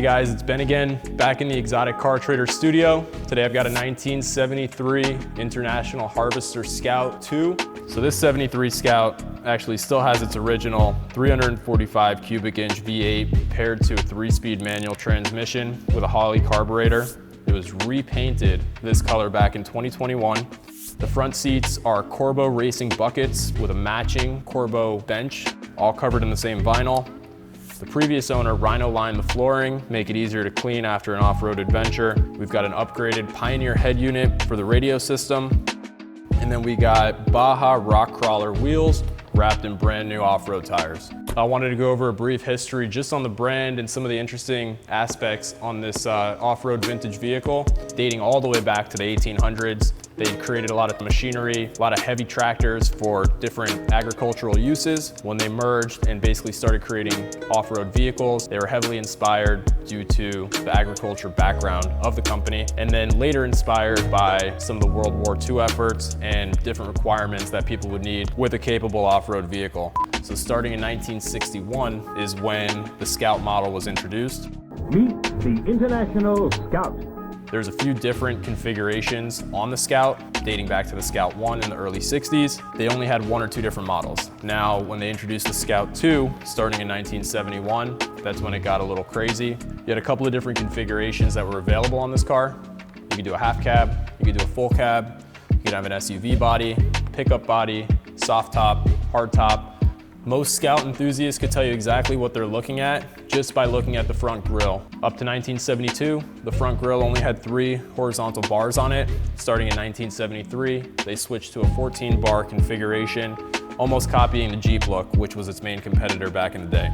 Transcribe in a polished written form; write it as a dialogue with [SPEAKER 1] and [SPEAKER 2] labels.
[SPEAKER 1] guys, it's Ben again, back in the Exotic Car Trader studio. Today I've got a 1973 International Harvester Scout 2. So this 73 Scout actually still has its original 345 cubic inch V8 paired to a 3-speed manual transmission with a Holley carburetor. It was repainted this color back in 2021. The front seats are Corbo racing buckets with a matching Corbo bench, all covered in the same vinyl. The previous owner rhino-lined the flooring, make it easier to clean after an off-road adventure. We've got an upgraded Pioneer head unit for the radio system. And then we got Baja rock crawler wheels wrapped in brand new off-road tires. I wanted to go over a brief history just on the brand and some of the interesting aspects on this off-road vintage vehicle, dating all the way back to the 1800s. They created a lot of machinery, a lot of heavy tractors for different agricultural uses. When they merged and basically started creating off-road vehicles, they were heavily inspired due to the agriculture background of the company, and then later inspired by some of the World War II efforts and different requirements that people would need with a capable off-road vehicle. So starting in 1961 is when the Scout model was introduced.
[SPEAKER 2] Meet the International Scout.
[SPEAKER 1] There's a few different configurations on the Scout, dating back to the Scout 1 in the early 60s. They only had 1 or 2 different models. Now, when they introduced the Scout 2, starting in 1971, that's when it got a little crazy. You had a couple of different configurations that were available on this car. You could do a half cab, you could do a full cab, you could have an SUV body, pickup body, soft top, hard top. Most Scout enthusiasts could tell you exactly what they're looking at just by looking at the front grille. Up to 1972, the front grille only had 3 horizontal bars on it. Starting in 1973, they switched to a 14-bar configuration, almost copying the Jeep look, which was its main competitor back in the day.